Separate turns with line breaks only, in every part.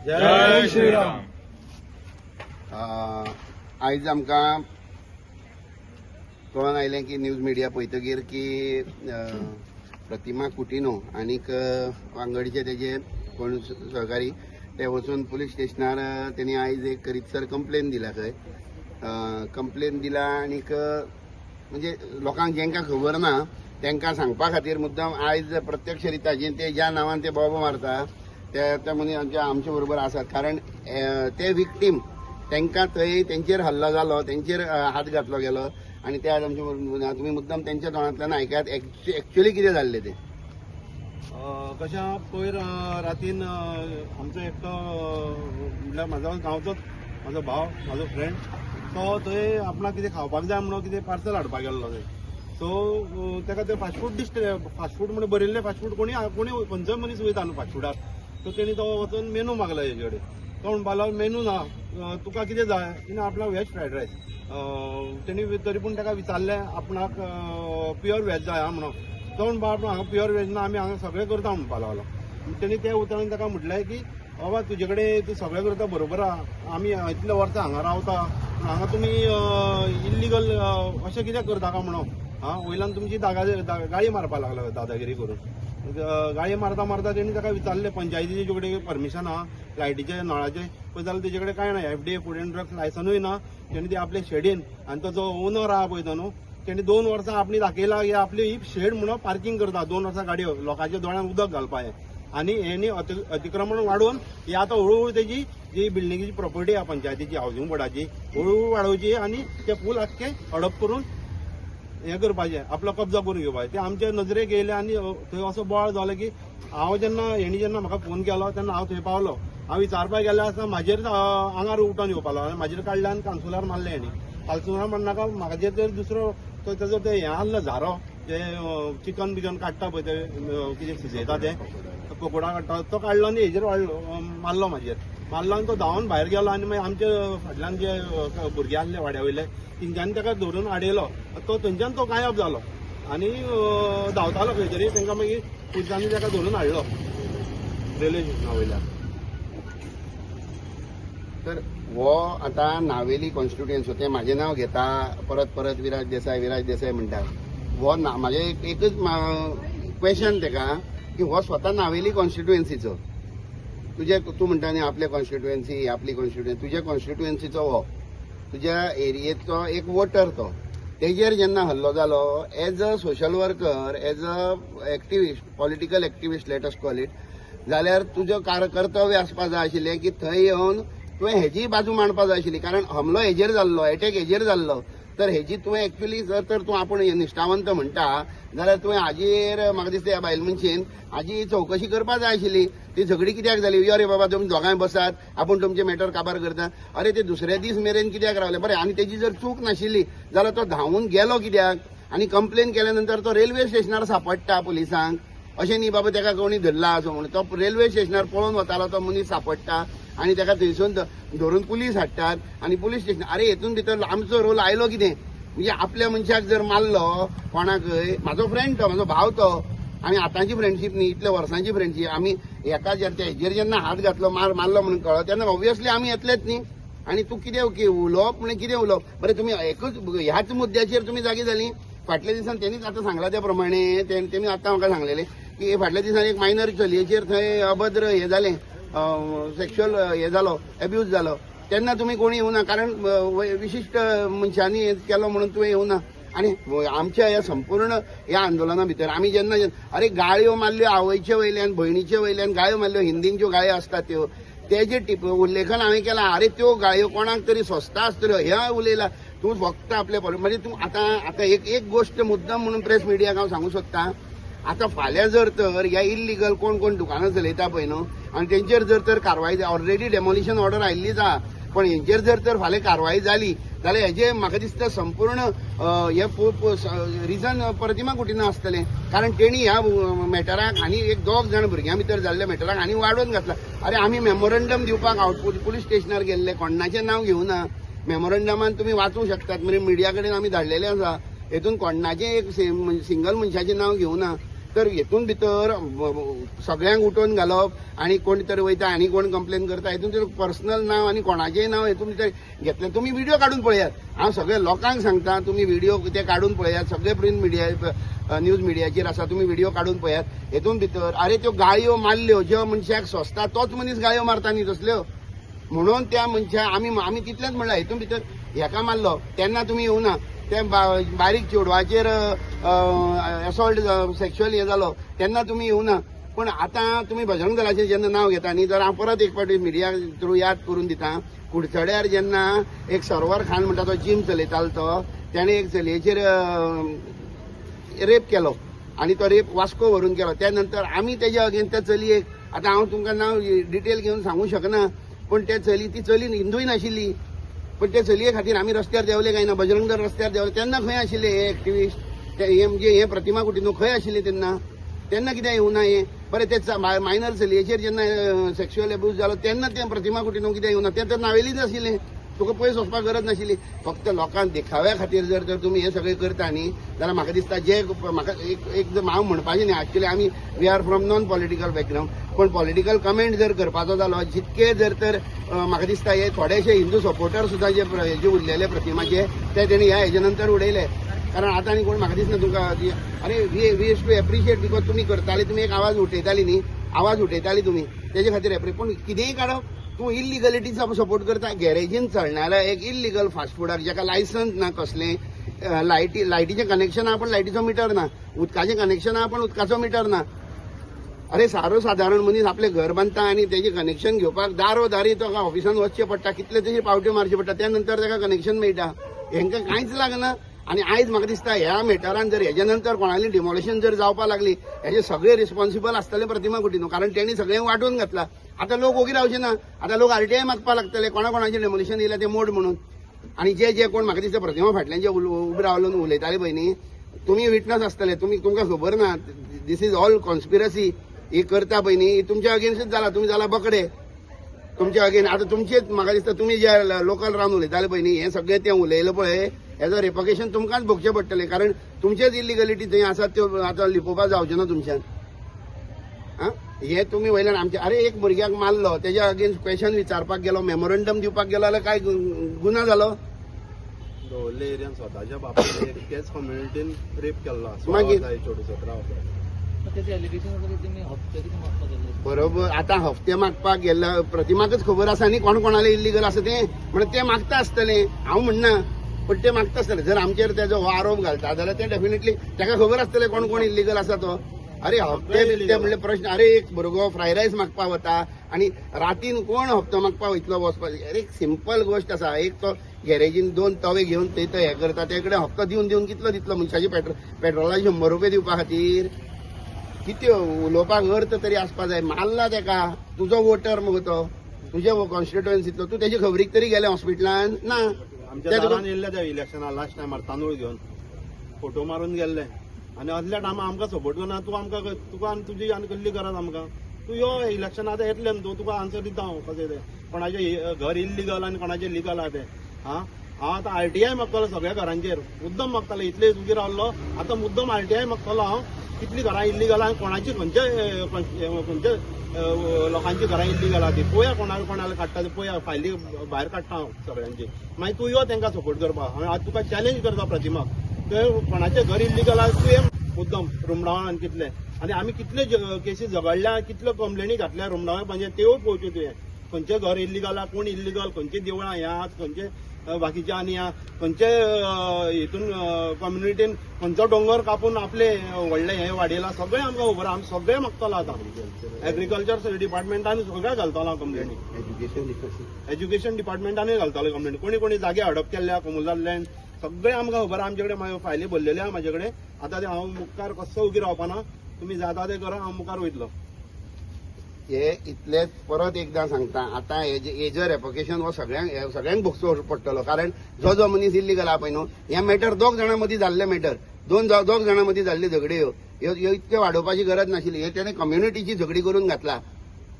जय श्रीराम।
आयज आमकां कळोन आयलें की न्यूज मिडिया पळयतकीर की प्रतिमा कुटिनो आनीक वांगडचे तेजे कोण सहकारी ते वचून पुलीस स्टेशनार तेणी आयज एक रितसर कंप्लेन दिला खंय कंप्लेन दिला आनीक म्हणजे लोकांक जेंकां खबर ना तांकां सांगपा खातीर मुद्दाम आयज प्रत्यक्षरित्या ते ज्या नांवान ते बोब मारता ते मनीस आमचे बरोबर आसात. कारण ते विक्टीम तांकां थंय तेंचेर हल्लो जालो, तेंचेर हात घातलो गेलो आनी ते आज आमचे बरोबर. तुमी मुद्दाम तेंच्या तोंडांतल्यान आयकात एक्चुअली कितें जाल्लें तें.
कशा पयर रातीन आमचो एकटो म्हणल्यार म्हाजो गांवचोच म्हाजो भाव म्हाजो फ्रेंड तो थंय आपणाक कितें खावपाक जाय म्हणून कितें पार्सल हाडपाक गेल्लो थंय. सो ताका ते फास्ट फूड म्हणून बरयल्लें फास्ट फूड कोणी खंयचोय मनीस वयता न्हू फास्ट फुडाक. सो तेणी तो वचून मेनू मागलो हेजे कडेन. तो म्हणपाक मेनू ना तुका कितें जाय तिणें आपणाक व्हेज फ्रायड रायस. तेणी तरी पूण ताका विचारलें आपणाक प्युअर व्हेज जाय आं म्हणून. तो म्हणपाक हांगा प्युअर व्हेज ना आमी हांगा सगळें करता म्हणपाक लागलो. तेणी ते उतरान ताका म्हटलें की बाबा तुजे कडेन तूं सगळें करता बरोबर आहा आमी इतले वर्सां हांगा रावता हांगा तुमी इल्लिगल अशें कितें करता काय म्हणून वयल्यान तुमची गाळी मारपाक लागला दादागिरी करून. गाळी मारता मारता तेणी ताका विचारलें पंचायतीचे तुजे कडेन परमिशन आहा लायटीचे नळाचे पळय जाल्यार तेजे कडेन कांय ना. FDA फूड एंड ड्रग्स लायसनूय ना. तेणी ते आपले शेडीन आनी तो जो ओनर आहा पळय तो न्हू तेणी 2 वर्सां आपणी दाखयला की आपली ही शेड म्हणून पार्किंग करता 2 वर्सां गाडयो लोकांच्या दोळ्यांत उदक घालपाचें. आनी हेणी अतिक्रमण वाडोवन ही आतां हळूहळू तेजी जी बिल्डिंगेची प्रॉपर्टी आहा पंचायतीची हावजींग बोर्डाची हळूहळू वाडोवची आनी ते पूल आख्खे हडप करून हें करपाचें आपलो कब्जा करून घेवपाचें. ते आमच्या नजरेक येयलें आनी थंय असो बोवाळ जालो की हांव हेणी जेन्ना म्हाका फोन केलो तेन्ना हांव थंय पावलो. हांव विचारपाक गेले आसतना म्हाजेर आंगार उठोन येवपाक लागलो. म्हाजेर काडले आनी कांसुलार मारले हेणी. कांसुलार मारनाका म्हाजेर तर दुसरो तेजो ते हें आहलो झारो जे चिकन बिकन काडटा पळय ते कितें शिजयता ते पकोडा काडटा तो काडलो आनी हेजेर मारलो म्हाजेर. मारलो आनी तो धांवन भायर गेलो आनी मागीर आमचे फाटल्यान जे भुरगे आसले वाड्या वयले तेंच्यांनी ताका धरून आडयलो. तो थंयच्यान तो गायब जालो आनी धांवतालो खंय तरी. तांकां मागीर पुलिसांनी ताका धरून हाडलो रेल्वे स्टेशना वयल्यान.
तर हो आतां नावेली कॉन्स्टिट्युएन्सी तें म्हाजें नांव घेता परत परत विराज देसाय म्हणटा. हो म्हाजें एकच क्वेश्चन ताका की हो स्वता नावेली कॉन्स्टिट्युएन्सीचो तूं म्हणटा न्ही आपले कॉन्स्टिट्युएन्सी आपली कॉन्स्टिट्युएन्सी तुज्या कॉन्स्टिट्युएन्सीचो हो तुज्या एरियेचो एक वोटर तो तेजेर जेन्ना हल्लो जालो as a social worker as a activist political activist let us call it जाल्यार तुजें कर्तव्य आसपाक जाय आशिल्लें की थंय येवन तुवें हेजी बाजू मांडपाक जाय आशिल्ली. कारण हमलो हेजेर जाल्लो एटॅक हेजेर जाल्लो तर हेजी तुवें एक्चुअली जर तर तूं आपूण निश्ठावंत म्हणटा जाल्यार तुवें हाजेर म्हाका दिसता ह्या बायल मनशेन हाजी चवकशी करपाक जाय आशिल्ली. ती झगडी कित्याक जाली यो रे बाबा तुमी दोगांय बसात आपूण तुमचे मॅटर काबार करता. अरे ते दुसऱ्या दीस मेरेन कित्याक रावले बरें आनी तेजी जर चूक नाशिल्ली जाल्यार तो धांवून गेलो कित्याक आनी कंप्लेन केल्या नंतर तो रेल्वे स्टेशनार सांपडटा पुलिसांक. अशें न्ही बाबा ताका कोणी धरला असो म्हणून तो रेल्वे स्टेशनार पळोवन वतालो तो मनीस सांपडटा आनी ताका थंयसून धरून पुलीस हाडटात आनी पुलीस स्टेशन. अरे हेतून भितर आमचो रोल आयलो कितें म्हणजे आपल्या मनशाक जर मारलो कोणाकय म्हाजो फ्रेंड तो म्हाजो भाव तो आनी आतांची फ्रेंडशीप न्ही इतल्या वर्सांची फ्रेंडशीप आमी एका हेजेर जेन्ना हात घातलो मारलो म्हणून कळ्ळो तेन्ना ऑब्वियसली आमी येतलेच न्ही. आनी तूं कितें उलोवप म्हणजे कितें उलोवप बरें तुमी एकूच ह्याच मुद्द्याचेर तुमी जागी जाली. फाटल्या दिसान तेणीच आतां सांगला त्या प्रमाणे तेमी आतां म्हाका सांगलेलें की फाटल्या दिसान एक मायनर चलयेचेर थंय अभद्र हें जालें सेक्शुअल हें जालो एब्यूज जालो तेन्ना तुमी कोणी येवना. कारण विशिश्ट मनशांनी केलो म्हणून तुवें येवना. आनी आमच्या ह्या संपूर्ण ह्या आंदोलना भितर आमी जेन्ना अरे गाळयो मारल्यो आवयचे वयल्यान भयणीचे वयल्यान गाळयो मारल्यो हिंदींच्यो गाळयो आसतात त्यो तेजे उल्लेखन हांवें केलां. अरे त्यो गाळयो कोणाक तरी स्वस्त आसतल्यो हें उलयलां तूं फक्त आपले म्हणजे तूं आतां एक गोश्ट मुद्दम म्हणून प्रेस मिडियाक हांव सांगूं सोदतां. आतां फाल्यां जर तर ह्या इल्लिगल कोण दुकानां चलयता पळय न्हू आनी तेंचेर जर तर कारवाय ऑलरेडी डेमोलिशन ऑर्डर आयिल्लीच आहा पण हेंचेर जर तर फाल्यां कारवाय जाली जाल्यार हेजे म्हाका दिसता संपूर्ण हे रिजन प्रतिमा कुटिनो आसतलें. कारण तेणी ह्या मॅटराक आनी एक 2 जाण भुरग्यां भितर जाल्ल्या मॅटराक आनी वाडोवन घातला. अरे आमी मेमोरंडम दिवपाक आउटपुट पुलीस स्टेशनार गेल्ले कोणाचें नांव घेवना. मेमोरंडमान तुमी वाचूंक शकतात म्हणजे मिडिया कडेन आमी धाडलेलें आसा. हेतून कोणाचें एक सिंगल मनशाचें नांव घेवना. तर हेतून भितर सगळ्यांक उठोवन घालप आनी कोण तरी वयता आनी कोण कंप्लेन करता हेतून भितर पर्सनल नांव आनी कोणाचेंय नांव हेतून भितर घेतलें. तुमी व्हिडिओ काडून पळयात. हांव सगळ्या लोकांक सांगता तुमी व्हिडिओ ते काडून पळयात. सगळे प्रिंट मिडिया न्यूज मिडियाचेर आसा तुमी व्हिडिओ काडून पळयात. हेतून भितर आरे त्यो गाळयो मारल्यो ज्यो मनशाक सोंसता तोच मनीस गाळयो मारता न्ही तसल्यो. म्हणून त्या मनशाक आमी तितलेंच म्हणलां हेतून भितर हेका मारलो तेन्ना तुमी येवना. ते बारीक चेडवाचेर असॉल्ट सेक्शुअल हे जालो तेन्ना तुमी येवना. पण आतां तुमी बजरंग दलाचेर जेन्ना नांव घेता न्ही तर हांव परत एक फावटी मिडिया थ्रू याद करून दिता. कुडचड्यार जेन्ना एक सरवर खान म्हणटा तो जिम चलयतालो तो त्याने एक चलयेचेर रेप केलो आनी तो रेप वास्को व्हरून केलो. त्या नंतर आमी तेज्या अगेन्स्ट त्या चलयेक आतां हांव तुमकां नांव डिटेल घेवन सांगूंक शकना. पण ती चली हिंदूय नाशिल्ली. पण त्या चलये खातीर आमी रस्त्यार देंवले काय ना. बजरंग दल रस्त्यार देंवले तेन्ना खंय आशिल्ले हे एक्टिविस्ट हे म्हणजे हे प्रतिमा कुटीनो खंय आशिल्ले तेन्ना कित्याक येवना हे. बरें ते मायनर चलयेचेर जेन्ना सेक्शुअल एब्यूज जालो तेन्ना ते प्रतिमा कुटीनो कित्याक येवना. ते तर नावेलीच आशिल्ले. तुका पयस वचपाक गरज नाशिल्ली. फक्त लोकांक देखाव्या खातीर जर तुमी हे सगळें करता न्ही जाल्यार म्हाका दिसता जे म्हाका एक हांव म्हणपाचें न्ही. एक्चुअली आमी we are from non political background. पण पॉलिटिकल कमेंट जर करपाचो जालो जितके जर तर म्हाका दिसता हे थोडेशे हिंदू सपोर्टर सुद्दां जे उरलेले प्रतिमाचे ते तेणी ह्या हेजे नंतर उडयले. कारण आतां आनी कोण म्हाका दिसना तुमकां अरे वी टू एप्रिशिएट बिकॉज तुमी करताले. तुमी एक आवाज उठयताली न्ही आवाज उठयताली तुमी तेजे खातीर पूण कितेंय काडप तूं इल्लिगलिटीचा सपोर्ट करता. गॅरेजीन चलणाऱ्या एक इल्लिगल फास्ट फुडाक जाका लायसन्स ना कसलें लायटीचें कनेक्शन आहा पण लायटीचो मिटर ना. उदकाचें कनेक्शन आहा पण उदकाचो मिटर ना. अरे साधारण मनीस आपलें घर बांदता आनी तेजें कनेक्शन घेवपाक दारोदारी तो ऑफिसान वचचें पडटा. कितले तेजे पावट्यो मारच्यो पडटा त्या नंतर ताका कनेक्शन मेळटा. हेंकां कांयच लागना. आनी आयज म्हाका दिसता ह्या मॅटरान जर हेजे नंतर कोणाली डिमोलेशन जर जावपाक लागली हेजे सगळे रिस्पॉन्सिबल आसतले प्रतिमा कुटीनो. कारण तेणी सगळें वांटून घातला. आतां लोक ओगी रावचे ना. आतां लोक आरटीआय मागपाक लागतले कोणाचें डेमोलिशन येयलें तें मोड म्हणून. आनी जे कोण म्हाका दिसता प्रतिमा फाटल्यान जे उबे रावलो उलयताले पळय न्ही तुमी विटनस आसतले. तुमकां खबर ना दीस इज ऑल कॉन्स्पिरसी. ही करता पळय न्ही तुमच्या अगेन्स्टच जाला. तुमी जाला बकडे तुमच्या अगेन्स्ट. आतां तुमचेच म्हाका दिसता तुमी जे लोकल रावन उलयताले पळय न्ही हें सगळें तें उलयलें पळय हेजो रेपोकेशन तुमकांच भोगचें पडटलें. कारण तुमचेच इलिगलिटी थंय आसात त्यो आतां लिपोवपाक जावच्यो ना तुमच्यान. आं हे तुमी वयल्यान आमचे अरे एक भुरग्याक मारलो तेज्या अगेन्स्ट क्वेश्चन विचारपाक गेलो मेमोरंडम दिवपाक गेलो जाल्यार काय गुन्हा जालो.
दवरले एरियान स्वताच्या बापायन तेच कम्युनिटीन रेप केल्लो
मागीर
17 वर्सां.
बरोबर. आतां हफ्ते मागपाक गेल्लो प्रतिमाकच खबर आसा न्ही कोण कोणाले इल्लीगल आसा तें म्हणून ते मागता आसतले. हांव म्हणना पण ते मागता आसतले. जर आमचेर तेजो हो आरोप घालता जाल्यार ते डेफिनेटली ताका खबर आसतले कोण कोण इल्लीगल आसा तो. अरे हप्ते ते म्हणले प्रश्न. अरे एक भुरगो फ्रायड रायस मागपाक वता आनी रातीन कोण हप्तो मागपाक वयतलो वचपाक. अरे एक सिंपल गोश्ट आसा. एक तो गॅरेजीन 2 तवे घेवन थंय तो हे करता ते कडेन हप्तो दिवन कितलो दितलो मनशाची पेट्रोलाचे 100 रुपये दिवपा खातीर. कितें उलोवपाक अर्थ तरी आसपा जाय. मारला तेका तुजो वोटर मगो तो तुजे कॉन्स्टिट्युएन्सीतलो तूं तेजे खबरीक तरी गेले हॉस्पिटलान ना.
आमच्या दारान येयल्ले त्या इलेक्शनाक लास्ट टायमार तांदूळ घेवन फोटो मारून गेल्ले आनी असल्या टायमार आमकां सपोर्ट करना. तूं आमकां तुका आनी तुजी आनी कसली गरज आमकां. तूं यो इलेक्शनाक आतां येतलें न्हू तुका आन्सर दिता हांव कशें तें कोणाचें घर इल्लीगल आनी कोणाचें लिगल आहा तें. हांव आतां आरटीआय मागतलो सगळ्या घरांचेर मुद्दम मागतालो. इतले उगी रावलो आतां मुद्दम आरटीआय मागतलो हांव. कितलीं घरां इल्लीगल आहा कोणाची खंयचे लोकांची घरां इल्लीगल आहा ती पळोवया. कोणाला काडटा ते पळोवया. फायली भायर काडटा हांव सगळ्यांची. मागीर तूं यो तांकां सपोर्ट करपाक. हांवें आतां तुका चॅलेंज करता प्रतिमाक. ते कोणाचें घर इल्लीगल आहा तूं ये मुद्दम रुमडावन कितले. आनी आमी कितले केसीस झगडल्या कितल्यो कंप्लेनी घातल्या रुमडावन म्हणजे त्यो पळोवच्यो तुवें. खंयचें घर इल्लीगल आहा कोण इल्लीगल खंयचीं देवळां ह्या आहात खंयचे बाकीचे आनी आहा खंयचे हितून कम्युनिटीन खंयचो दोंगर कापून आपले व्हडले हे वाडयला सगळें आमकां खबर. आमी सगळें मागतलो आतां. एग्रीकल्चर डिपार्टमेंटान सगळें घालतलो हांव कंप्लेनी. एज्युकेशन डिपार्टमेंटानूय घालतलो कंप्लेनी. कोणी जागे हडप केल्ल्या कोमुलार लँड सगळें आमकां खबर. आमचे कडेन फायली भरलेली आहा म्हाजे कडेन. आतां ते हांव मुखार कसो उगी रावपाना. तुमी जाता ते करा हांव मुखार वयतलो.
हे इतलेच परत एकदां सांगता. आतां हेजर एप्लिकेशन हो सगळ्यांक भोगचो पडटलो. कारण जो मनीस इल्लीगल आहा पळय न्हू हे मॅटर 2 जाणां मदीं जाल्ले मॅटर 2 जाणां मदीं जाल्ली झगड्यो ह्यो इतक्यो वाडोवपाची गरज नाशिल्ली. हे तेणें कम्युनिटीची झगडी करून घातला.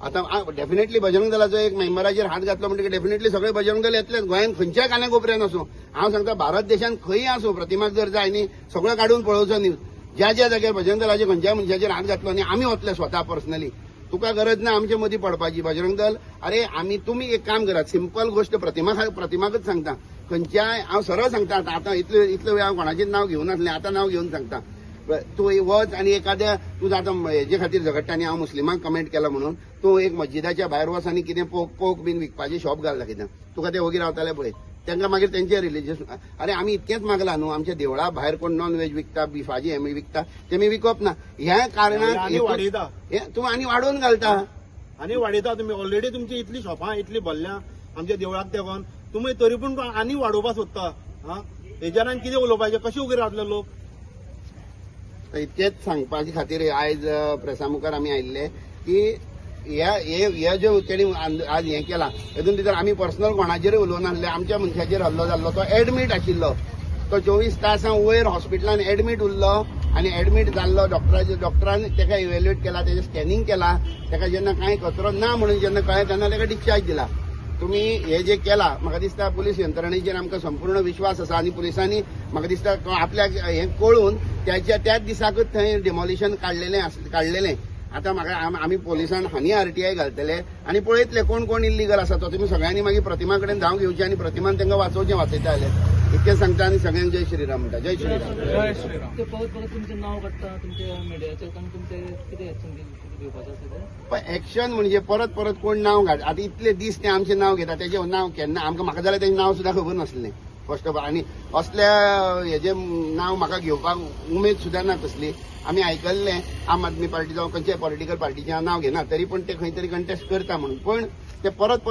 आतां डेफिनेटली बजरंग दलाचो एक मेंबराचेर हात घातलो म्हणटकीर डेफिनेटली सगळे बजरंग दल येतलेच. गोंयांत खंयच्याय कान्या कोपऱ्यान आसूं हांव सांगता भारत देशांत खंय आसूं प्रतिमाक जर जाय न्ही सगळो काडून पळोवचो न्यूज. ज्या ज्या जाग्यार बजरंग दलाचे खंयच्याय मनशाचेर हात घातलो न्ही आमी वतले स्वता पर्सनली. तुका गरज ना आमचे मदीं पडपाची. बजरंग दल अरे तुमी एक काम करात, सिंपल गोष्ट प्रतिमाकच सांगता. खंयच्याय हांव सरळ सांगता, आतां इतलो वेळ हांव कोणाचें नांव घेवं नासलें, आतां नांव घेवन सांगता. तूं वच आनी एखाद्या तुझं आतां हेजे खातीर झगडटा आनी हांव मुस्लिमांक कमेंट केला म्हणून तूं एक मस्जिदाच्या भायर वच आनी कितें पोक बीन विकपाचें शॉप घाल दाखयता. तुका ते वगीर रावताले पळय, तांकां मागीर तेंचे रिलिजियस अरे आमी इतकेंच मागला न्हू, आमच्या देवळा भायर कोण नॉन व्हेज विकता, बिफाची हें विकता तेमी विकप ना. ह्या
आनी
कारणान
वाडयता
तूं आनी वाडोवन घालता.
आनी वाडयता तुमी. ऑलरेडी तुमची इतली शॉपां इतली भरल्या आमच्या देवळाक तेगोन, तुमी तरी पूण आनी वाडोवपाक सोदता. हेजेरान कितें उलोवपाचें, कशें उगीर रावतले लोक.
इतकेच सांगपाचे खातीर आयज प्रेसा मुखार आमी आयिल्ले की हे जो तेणी आज हें केला हेतून भितर आमी पर्सनल कोणाचेर उलोवना नासले. आमच्या मनशाचेर हल्लो जाल्लो, तो एडमीट आशिल्लो, तो 24 तासां वयर हॉस्पिटलान एडमीट उरलो आनी एडमीट जाल्लो. डॉक्टरान ताका इव्हॅल्युएट केला, तेजें स्कॅनिंग केला. ताका जेन्ना कांय कचरो ना म्हणून जेन्ना कळ्ळें तेन्ना ताका डिस्चार्ज दिला. तुम्ही हे जे केला म्हाका दिसता पुलीस यंत्रणेचेर आमकां संपूर्ण विश्वास आसा आनी पुलिसांनी म्हाका दिसता आपल्याक हें कळून त्याच दिसाकूच थंय डिमॉलिशन काडलेलें. आतां म्हाका आमी पुलिसान हानी आरटीआय घालतले आनी पळयतले कोण कोण इल्लीगल आसा तो. तुमी सगळ्यांनी मागीर प्रतिमा कडेन धांव घेवची आनी प्रतिमान तांकां वाचयता जाल्यार. इतकें सांगता आनी सगळ्यांक जय श्रीराम म्हणटा. जय श्रीराम.
जय श्रीराम. ते पळत बघत तुमचें नाव काडटा तुमच्या मिडियाचेर, कारण तुमचे कितें एक्शन घेवपाचें आसा तें.
पण एक्शन म्हणजे परत कोण नाव घाल. आतां इतले दीस ते आमचें नाव घेता, तेजें नाव केन्ना म्हाका जाल्यार तेजें नाव सुद्दां खबर नासलें फर्स्ट ऑफ ऑल. आनी असल्या हेजें नाव म्हाका घेवपाक उमेद सुद्दां ना कसली. आमी आयकल्लें आम आदमी पार्टी जावं खंयच्याय पॉलिटिकल पार्टीचें नाव घेना, तरी पण ते खंय तरी कंटेस्ट करता म्हणून. पण ते परत